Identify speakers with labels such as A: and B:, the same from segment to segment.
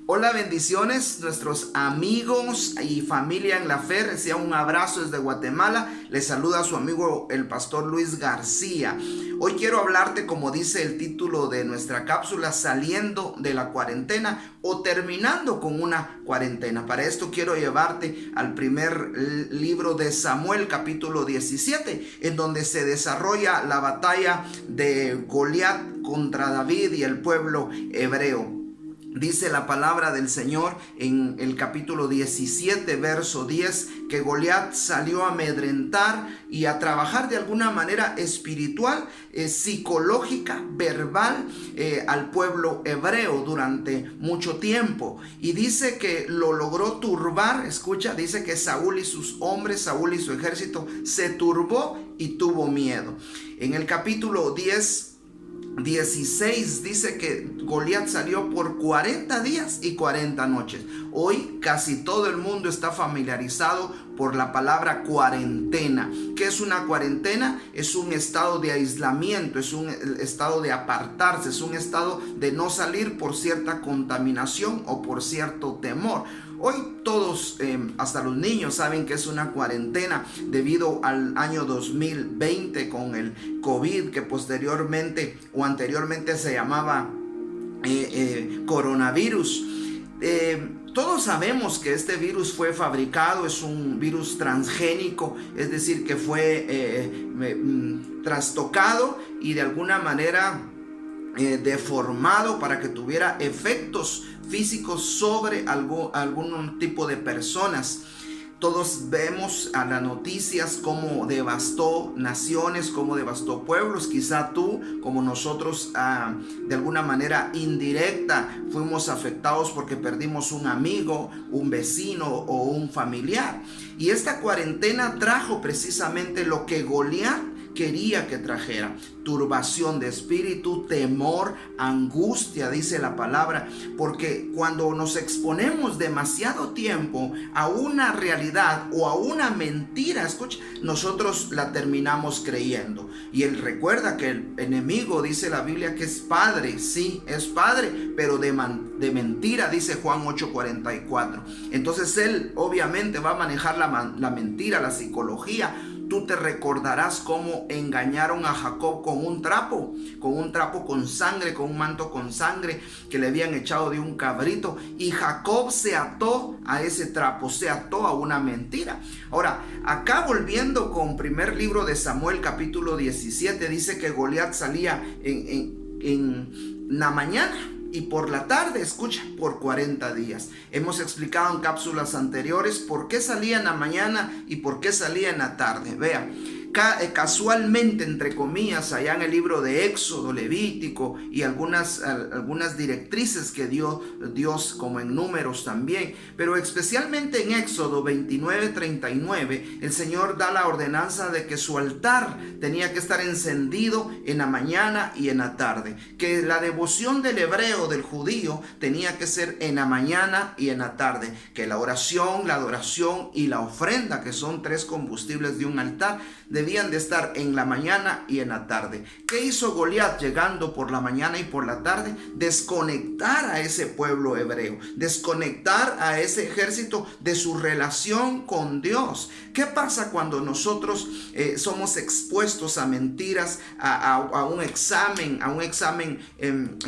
A: Hola, bendiciones, nuestros amigos y familia en la fe. Reciban un abrazo desde Guatemala. Les saluda a su amigo el pastor Luis García. Hoy quiero hablarte, como dice el título de nuestra cápsula, saliendo de la cuarentena o terminando con una cuarentena. Para esto quiero llevarte al primer libro de Samuel, capítulo 17, en donde se desarrolla la batalla de Goliat contra David y el pueblo hebreo. Dice la palabra del Señor en el capítulo 17, verso 10, que Goliat salió a amedrentar y a trabajar de alguna manera espiritual, psicológica, verbal al pueblo hebreo durante mucho tiempo. Y dice que lo logró turbar, escucha, dice que Saúl y sus hombres, Saúl y su ejército se turbó y tuvo miedo. En el capítulo 16 dice que Goliat salió por 40 días y 40 noches. Hoy casi todo el mundo está familiarizado por la palabra cuarentena. ¿Qué es una cuarentena? Es un estado de aislamiento, es un estado de apartarse, es un estado de no salir por cierta contaminación o por cierto temor. Hoy todos, hasta los niños, saben que es una cuarentena debido al año 2020 con el COVID, que posteriormente o anteriormente se llamaba coronavirus. Todos sabemos que este virus fue fabricado, es un virus transgénico, es decir, que fue trastocado y de alguna manera deformado para que tuviera efectos físicos sobre algún tipo de personas. Todos vemos a las noticias cómo devastó naciones, cómo devastó pueblos. Quizá tú, como nosotros, de alguna manera indirecta, fuimos afectados porque perdimos un amigo, un vecino o un familiar. Y esta cuarentena trajo precisamente lo que Goliat quería que trajera: turbación de espíritu, temor, angustia, dice la palabra, porque cuando nos exponemos demasiado tiempo a una realidad o a una mentira, escucha, nosotros la terminamos creyendo. Y él recuerda que el enemigo, dice la Biblia, que es padre, sí, es padre, pero de mentira, dice Juan 8:44. Entonces él obviamente va a manejar la mentira, la psicología. Tú te recordarás cómo engañaron a Jacob con un trapo con sangre, con un manto con sangre que le habían echado de un cabrito, y Jacob se ató a ese trapo, se ató a una mentira. Ahora, acá volviendo con primer libro de Samuel, capítulo 17, dice que Goliat salía en la mañana y por la tarde, escucha, por 40 días. Hemos explicado en cápsulas anteriores por qué salía en la mañana y por qué salía en la tarde. Vea, casualmente, entre comillas, allá en el libro de Éxodo, Levítico y algunas directrices que dio Dios, como en Números también, pero especialmente en Éxodo 29:39, el Señor da la ordenanza de que su altar tenía que estar encendido en la mañana y en la tarde, que la devoción del hebreo, del judío, tenía que ser en la mañana y en la tarde, que la oración, la adoración y la ofrenda, que son tres combustibles de un altar, debían de estar en la mañana y en la tarde. ¿Qué hizo Goliat llegando por la mañana y por la tarde? Desconectar a ese pueblo hebreo, desconectar a ese ejército de su relación con Dios. ¿Qué pasa cuando nosotros somos expuestos a mentiras, a un examen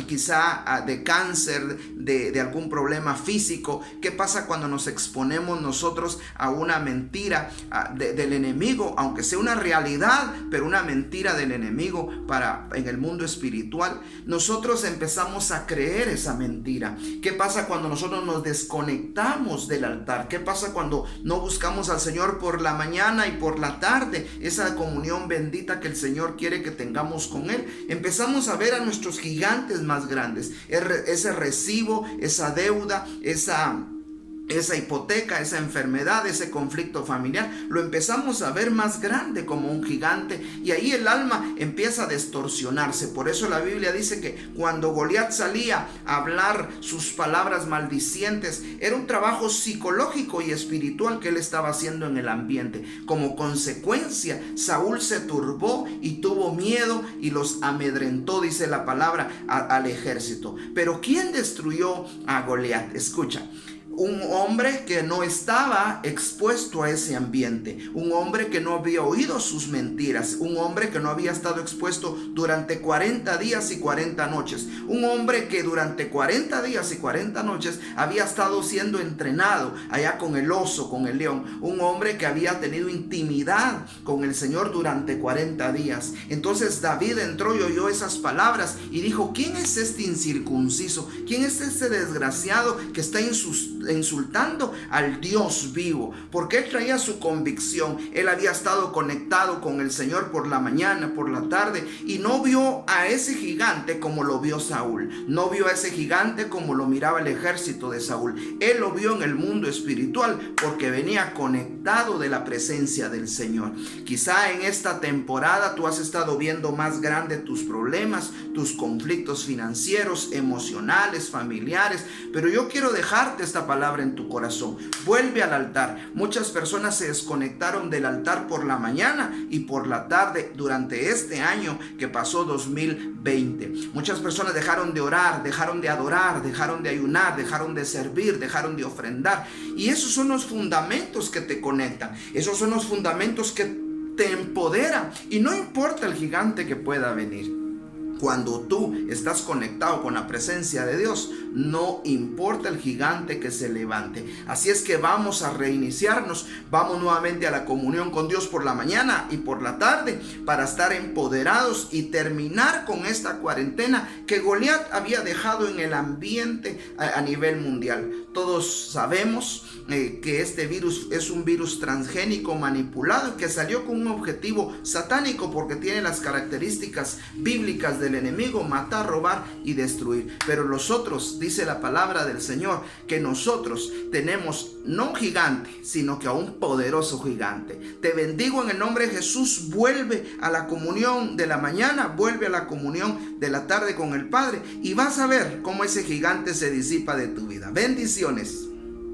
A: quizá de cáncer, de algún problema físico? ¿Qué pasa cuando nos exponemos nosotros a una mentira del enemigo, aunque sea una realidad, pero una mentira del enemigo en el mundo espiritual? Nosotros empezamos a creer esa mentira. ¿Qué pasa cuando nosotros nos desconectamos del altar? ¿Qué pasa cuando no buscamos al Señor por la mañana y por la tarde? Esa comunión bendita que el Señor quiere que tengamos con Él. Empezamos a ver a nuestros gigantes más grandes, ese recibo, esa deuda, esa hipoteca, esa enfermedad, ese conflicto familiar, lo empezamos a ver más grande como un gigante, y ahí el alma empieza a distorsionarse. Por eso la Biblia dice que cuando Goliat salía a hablar sus palabras maldicientes, era un trabajo psicológico y espiritual que él estaba haciendo en el ambiente. Como consecuencia, Saúl se turbó y tuvo miedo y los amedrentó, dice la palabra, al ejército. Pero ¿quién destruyó a Goliat? Escucha. Un hombre que no estaba expuesto a ese ambiente, un hombre que no había oído sus mentiras, un hombre que no había estado expuesto durante 40 días y 40 noches, un hombre que durante 40 días y 40 noches había estado siendo entrenado allá con el oso, con el león, un hombre que había tenido intimidad con el Señor durante 40 días. Entonces David entró y oyó esas palabras y dijo: ¿quién es este incircunciso? ¿Quién es este desgraciado que está insultando al Dios vivo? Porque él traía su convicción. Él había estado conectado con el Señor por la mañana, por la tarde, y no vio a ese gigante como lo vio Saúl. No vio a ese gigante como lo miraba el ejército de Saúl. Él lo vio en el mundo espiritual porque venía conectado de la presencia del Señor. Quizá en esta temporada tú has estado viendo más grande tus problemas, tus conflictos financieros, emocionales, familiares, pero yo quiero dejarte esta palabra en tu corazón. Vuelve al altar. Muchas personas se desconectaron del altar por la mañana y por la tarde durante este año que pasó 2020. Muchas personas dejaron de orar, dejaron de adorar, dejaron de ayunar, dejaron de servir, dejaron de ofrendar. Y esos son los fundamentos que te conectan. Esos son los fundamentos que te empoderan. Y no importa el gigante que pueda venir. Cuando tú estás conectado con la presencia de Dios, no importa el gigante que se levante. Así es que vamos a reiniciarnos, vamos nuevamente a la comunión con Dios por la mañana y por la tarde para estar empoderados y terminar con esta cuarentena que Goliat había dejado en el ambiente a nivel mundial. Todos sabemos que este virus es un virus transgénico manipulado que salió con un objetivo satánico porque tiene las características bíblicas del enemigo: matar, robar y destruir. Pero nosotros, dice la palabra del Señor, que nosotros tenemos no un gigante, sino que a un poderoso gigante. Te bendigo en el nombre de Jesús. Vuelve a la comunión de la mañana, vuelve a la comunión de la tarde con el Padre y vas a ver cómo ese gigante se disipa de tu vida. Bendiciones.